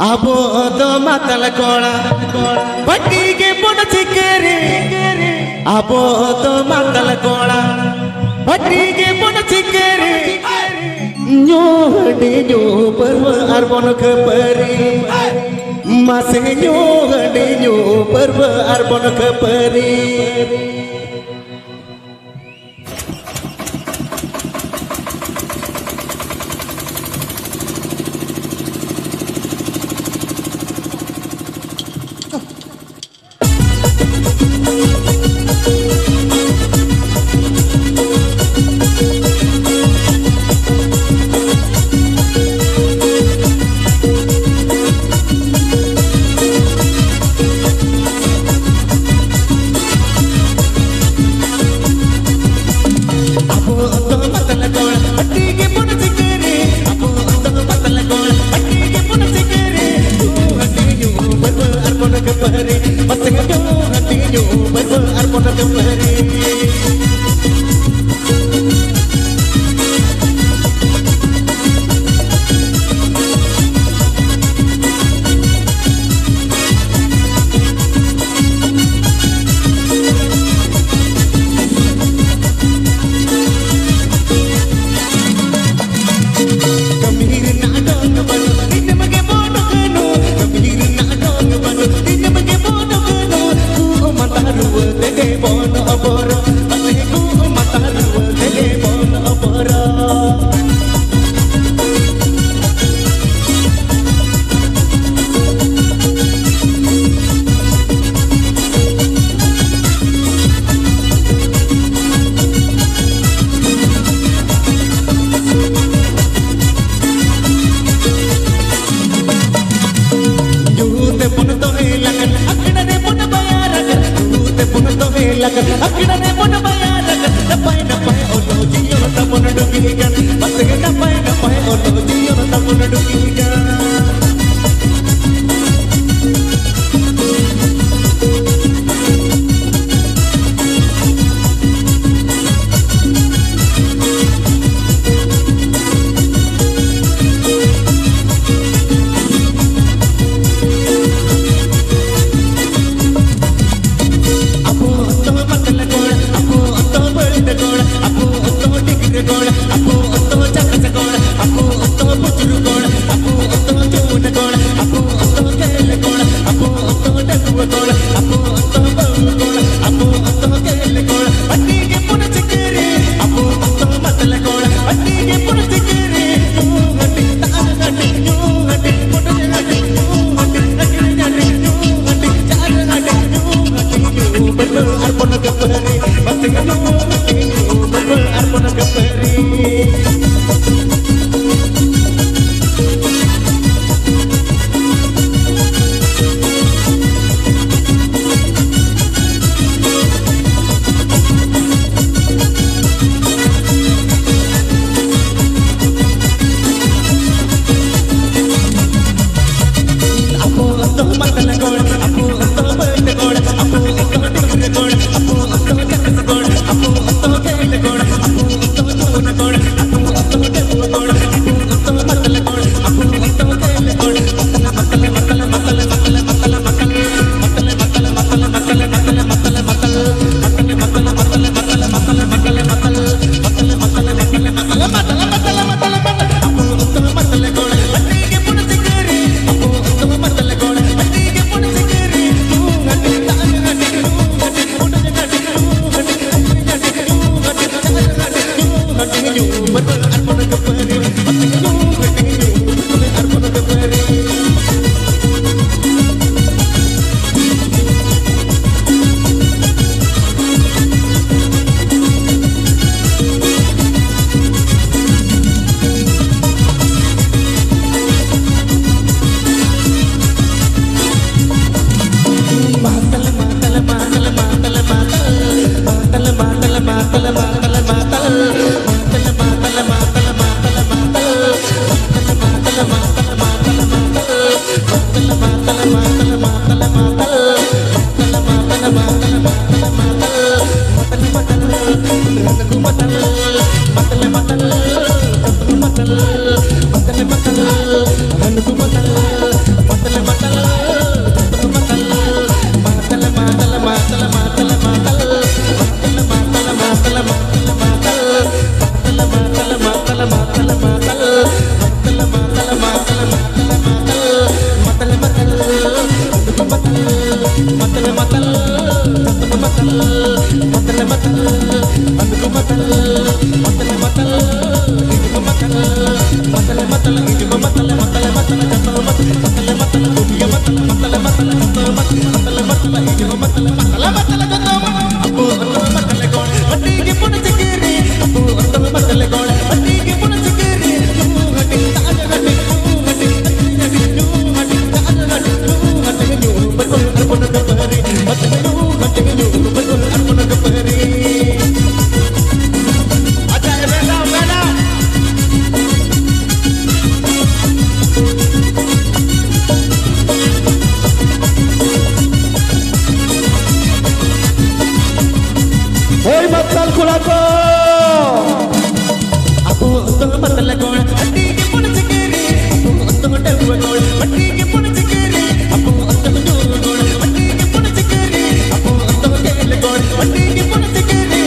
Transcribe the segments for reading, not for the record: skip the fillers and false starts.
ಅಬೋದ ಮಾತಲ ಕೋಳ ಬಟ್ಟಿಗೆ ಬುಣಚಿಕ್ಕೇರಿ ಅಬೋದ ಮಾತಲ ಕೋಳ ಬಟ್ಟಿಗೆ ಬುಣಚಿಕ್ಕೇರಿ न्यो हटे न्यो पर्व अर्पण खपरी मासे न्यो हटे न्यो पर्व अर्पण खपरी Matal, ಗೋಳ ಮಟ್ಟಿಗೆ ಪುಣಚಿಕೇರಿ ಅಪ್ಪು ಅಂತ ಗೋಳ ಮಟ್ಟಿಗೆ ಪುಣಚಿಕೇರಿ ಅಪ್ಪು ಅಂತ ಗೋಳ ಮಟ್ಟಿಗೆ ಪುಣಚಿಕೇರಿ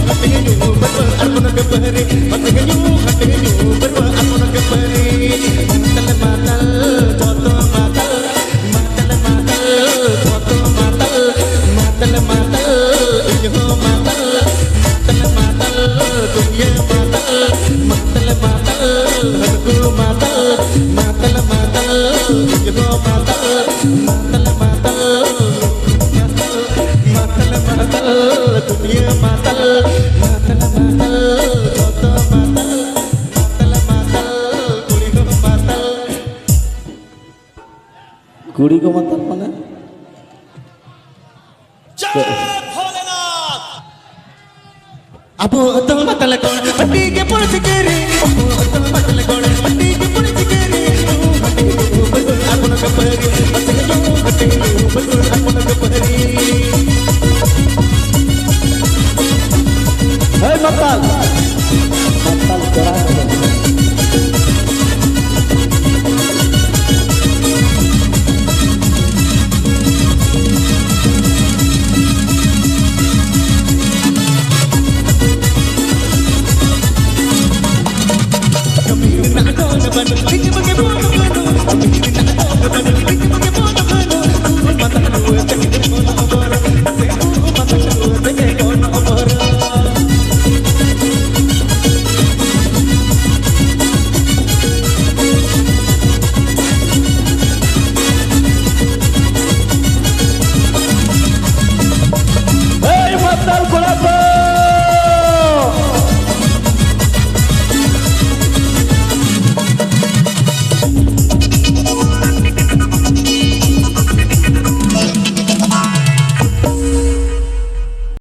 ಹಟ್ಟಿಗೆಯೂ ಬರುವ ಅಪ್ಪನ ಗಬ್ಬರಿ ಮತ್ತಿಗೆಯೂ ಹಟ್ಟಿಗೆಯೂ ಬರುವ ಅಪ್ಪನ ಗಬ್ಬರಿ ಮಾತಲ ಮಾತಲ್ ಜೋತೋ ಮಾತಲ್ ಮಾತಲ ಮಾತಲ್ ಜೋತೋ ಮಾತಲ್ ಮಾತಲ ಮಾತಲ್ ಇಯೋ ಮಾತಲ್ ಮಾತಲ ಮಾತಲ್ ದುನಿಯಾ ಮಾತಲ್ ಮಾತಲ ಮಾತಲ್ ಹಲಕು ಮಾತಲ್ ಮಾತಲ ಮಾತಲ್ ಇಯೋ ಮಾತಲ್ ಮಾತಲ ಮಾತಲ್ ಮಾತಲ ಮಾತಲ್ ದುನಿಯಾ ಮಾತಲ್ ಮಾತಲ ಮಾತಲ್ ಜೋತೋ ಮಾತಲ್ ಮಾತಲ ಮಾತಲ್ ಕುಡಿಗೋ ಮಾತಲ್ ಕುಡಿಗೋ ಮಾತಲ್ ಮನೆ ಅಪ್ಪು ಅಂತ ಮಾತಲ ಕೋಣ ಮಟ್ಟಿಗೆ ಪುಣಚಿಕೇರಿ ಅಪ್ಪು ಅಂತ ಮಾತಲ ಕೋಣ